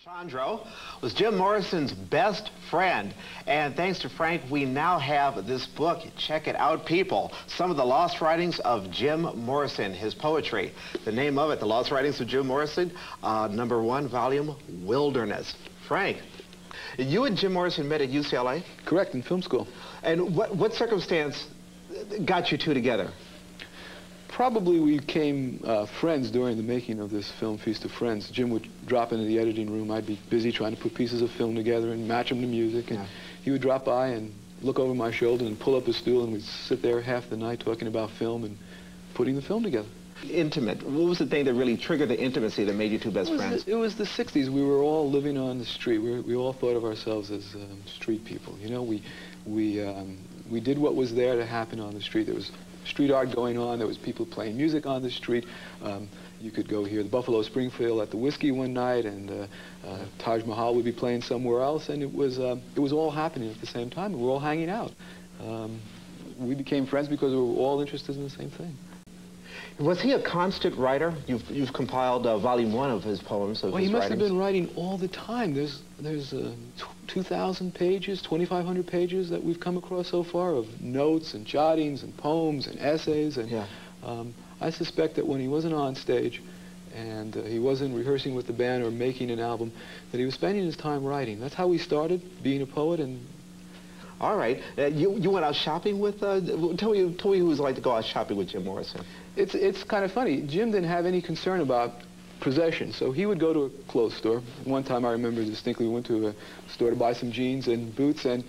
Alessandro was Jim Morrison's best friend, and thanks to Frank, we now have this book. Check it out, people. Some of the lost writings of Jim Morrison, his poetry. The name of it, The Lost Writings of Jim Morrison, #1 volume, Wilderness. Frank, you and Jim Morrison met at UCLA? Correct, in film school. And what circumstance got you two together? Probably we became friends during the making of this film, Feast of Friends. Jim would drop into the editing room. I'd be busy trying to put pieces of film together and match them to music. And he would drop by and look over my shoulder and pull up a stool, and we'd sit there half the night talking about film and putting the film together. Intimate. What was the thing that really triggered the intimacy that made you two best friends? It was the 60s. We were all living on the street. We all thought of ourselves as street people. You know, we did what was there to happen on the street. There was street art going on. There was people playing music on the street. You could go hear the Buffalo Springfield at the Whiskey one night, and Taj Mahal would be playing somewhere else, and it was all happening at the same time, and we were all hanging out. We became friends because we were all interested in the same thing. Was he a constant writer? You've compiled volume 1 of his poems, of his He must writings. have been writing all the time. There's 2,000 pages, 2,500 pages that we've come across so far of notes and jottings and poems and essays. And I suspect that when he wasn't on stage and he wasn't rehearsing with the band or making an album, that he was spending his time writing. That's how he started, being a poet. And all right. You went out shopping with, tell me who it was like to go out shopping with Jim Morrison. It's kind of funny. Jim didn't have any concern about possession, so he would go to a clothes store. One time I remember distinctly, we went to a store to buy some jeans and boots, and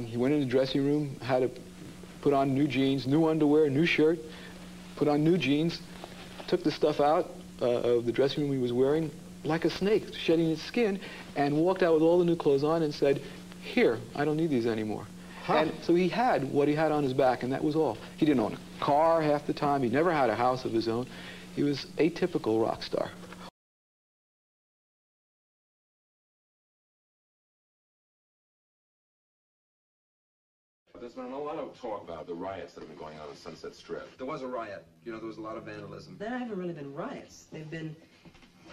he went in the dressing room, had to put on new jeans, new underwear, new shirt, put on new jeans, took the stuff out of the dressing room he was wearing like a snake, shedding its skin, and walked out with all the new clothes on and said, "Here, I don't need these anymore." And so he had what he had on his back, and that was all. He didn't own a car half the time. He never had a house of his own. He was a typical rock star. There's been a lot of talk about the riots that have been going on Sunset Strip. There was a riot. You know, there was a lot of vandalism. There haven't really been riots. They've been,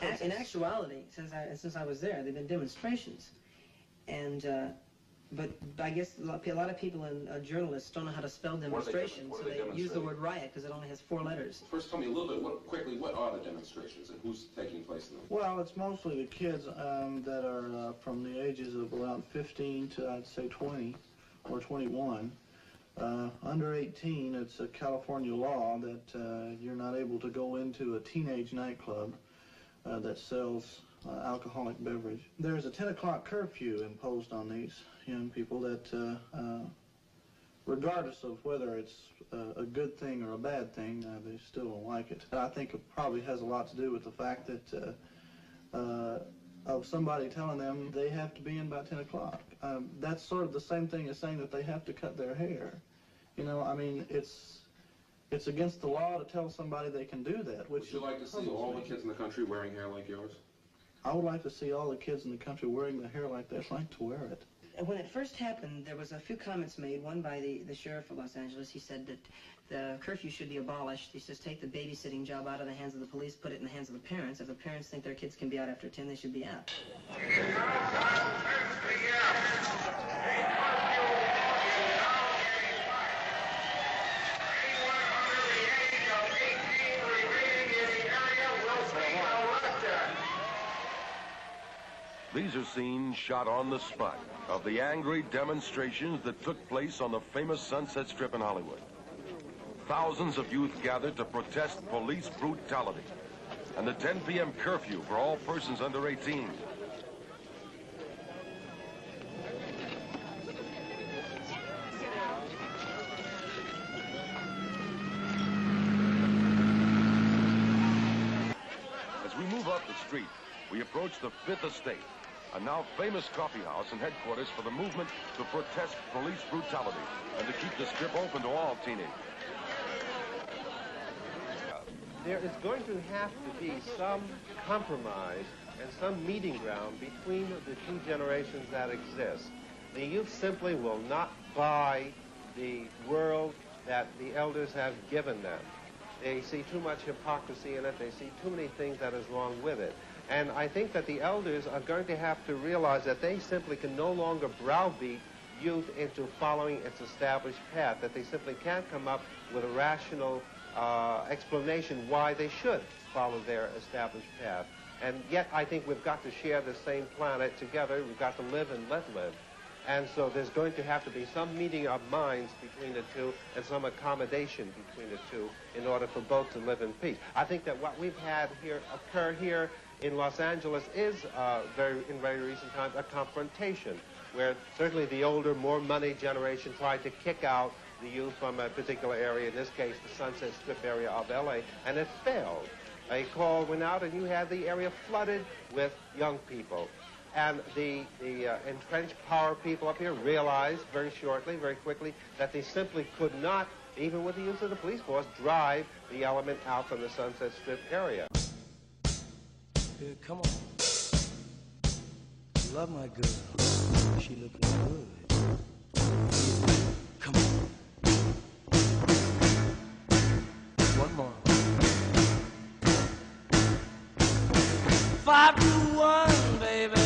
in actuality, since I was there, they've been demonstrations. And, but I guess a lot of people and journalists don't know how to spell demonstration, so they use the word riot because it only has 4 letters. First, tell me a little bit, quickly, what are the demonstrations and who's taking place in them? Well, it's mostly the kids that are from the ages of around 15 to, I'd say, 20 or 21. Under 18, it's a California law that you're not able to go into a teenage nightclub that sells alcoholic beverage. There's a 10 o'clock curfew imposed on these young people that, regardless of whether it's a good thing or a bad thing, they still don't like it. I think it probably has a lot to do with the fact that of somebody telling them they have to be in by 10 o'clock. That's sort of the same thing as saying that they have to cut their hair. You know, I mean, it's against the law to tell somebody they can do that. Which would you like to see all the kids in the country wearing hair like yours? I would like to see all the kids in the country wearing the hair like they'd like to wear it. When it first happened, there was a few comments made, one by the sheriff of Los Angeles. He said that the curfew should be abolished. He says take the babysitting job out of the hands of the police, put it in the hands of the parents. If the parents think their kids can be out after 10, they should be out. These are scenes shot on the spot of the angry demonstrations that took place on the famous Sunset Strip in Hollywood. Thousands of youth gathered to protest police brutality and the 10 p.m. curfew for all persons under 18. As we move up the street, we approach the Fifth Estate, a now famous coffee house and headquarters for the movement to protest police brutality and to keep the strip open to all teenagers. There is going to have to be some compromise and some meeting ground between the two generations that exist. The youth simply will not buy the world that the elders have given them. They see too much hypocrisy in it. They see too many things that is wrong with it. And I think that the elders are going to have to realize that they simply can no longer browbeat youth into following its established path, that they simply can't come up with a rational explanation why they should follow their established path. And yet I think we've got to share the same planet together. We've got to live and let live. And so there's going to have to be some meeting of minds between the two and some accommodation between the two in order for both to live in peace. I think that what we've had here occur here in Los Angeles is, in very recent times, a confrontation where certainly the older, more money generation tried to kick out the youth from a particular area, in this case the Sunset Strip area of LA, and it failed. A call went out and you had the area flooded with young people. And the entrenched power people up here realized very shortly, very quickly, that they simply could not, even with the use of the police force, drive the element out from the Sunset Strip area. Yeah, come on. Love my girl. She looking good. Yeah, come on. One more. 5 to 1, baby.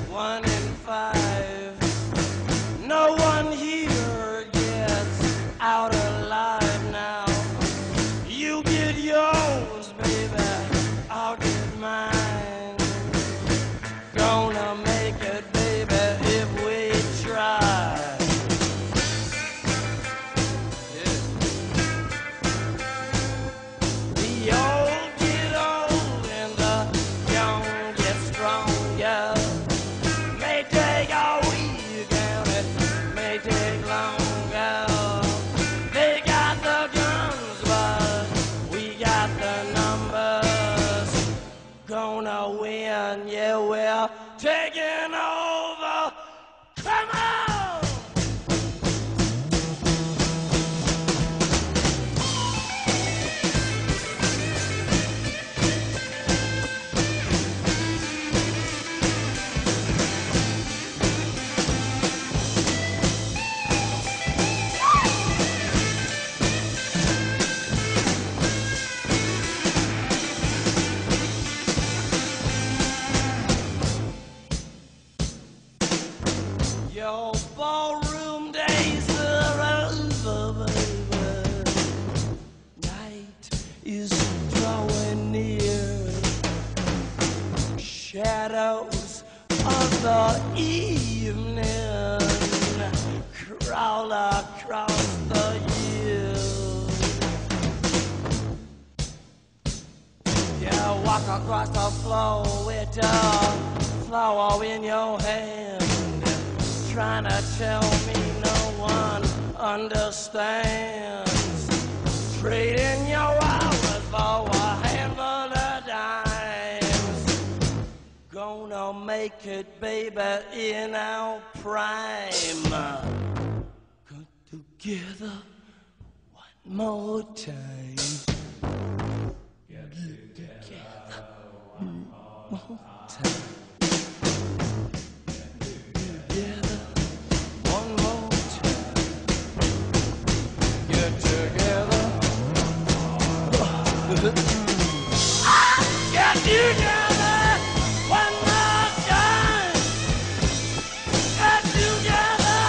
1 in 5. No one here gets out alive now. You get yours, baby. I'll get mine. Gonna make it, baby, if we try. Yeah. The old get old and the young get stronger. May take a week and it may take longer. They got the guns, but we got the numbers. Gonna win, yeah, we're taking over. Come on! Your ballroom days are over, baby. Night is drawing near. Shadows of the evening crawl across the hill. You walk across the floor with the flower in your hand, trying to tell me no one understands. Trading your hours for a handful of dimes. Gonna make it, baby, in our prime. Come together one more time. Get together one more time. Get together one more time. Get together one more time. Get together one more time. Get together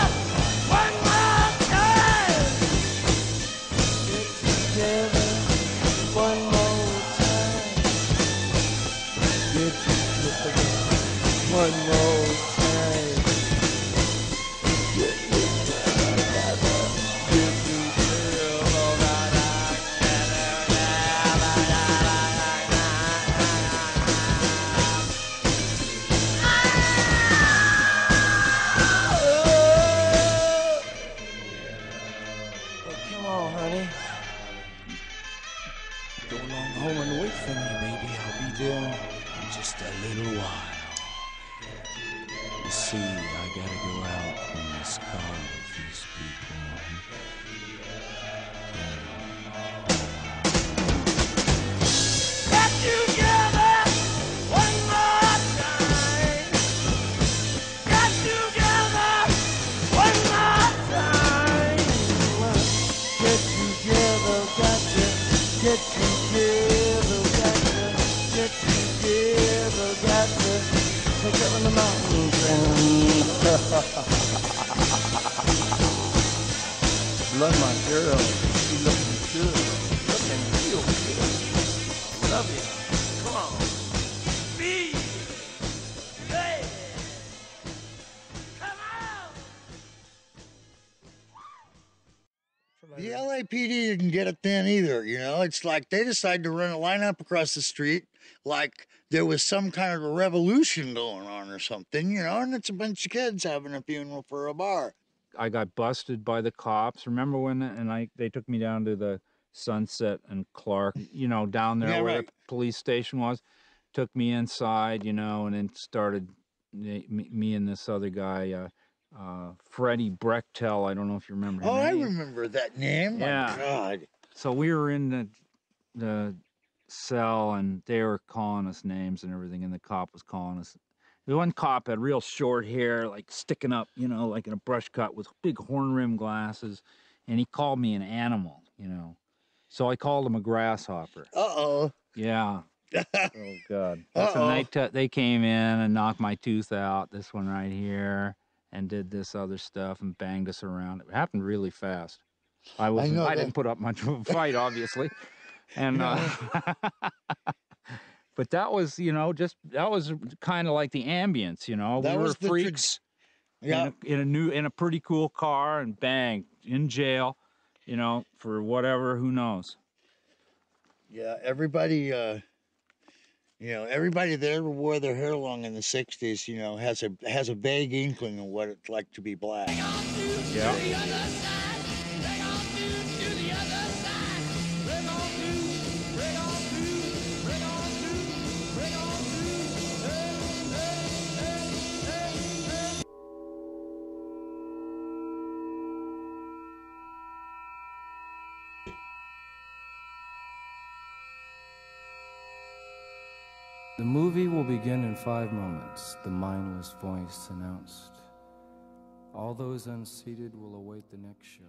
one more time. Get together. Go along home and wait for me, baby. I'll be there in just a little while. You see, I gotta go out in this car with these people. Get together one more time. Get together one more time. Get together, got to get together, got to get together. love my girl. She looking good. Looking real good. Love you. Come on. Be. Hey. Come on. The LAPD didn't get it then either, you know. It's like they decided to run a lineup across the street like there was some kind of a revolution going on or something, you know, and it's a bunch of kids having a funeral for a bar. I got busted by the cops. Remember when they took me down to the Sunset and Clark, you know, down there where the police station was. Took me inside, you know, and then started me and this other guy, Freddie Brechtel. I don't know if you remember him. Oh, I remember that name. Yeah. My God. So we were in the cell, and they were calling us names and everything, and the cop was calling us. The one cop had real short hair, like sticking up, you know, like in a brush cut with big horn rim glasses, and he called me an animal, you know. So I called him a grasshopper. Uh-oh. Yeah. Oh, God. Listen, they came in and knocked my tooth out, this one right here, and did this other stuff and banged us around. It happened really fast. I didn't put up much of a fight, obviously. And but that was, you know, that was kind of like the ambience, you know. We were freaks in a pretty cool car, and bang, in jail, you know, for whatever, who knows. Yeah, everybody everybody that ever wore their hair long in the 60s, you know, has a vague inkling of what it's like to be black. Yeah. The movie will begin in 5 moments, the mindless voice announced. All those unseated will await the next show.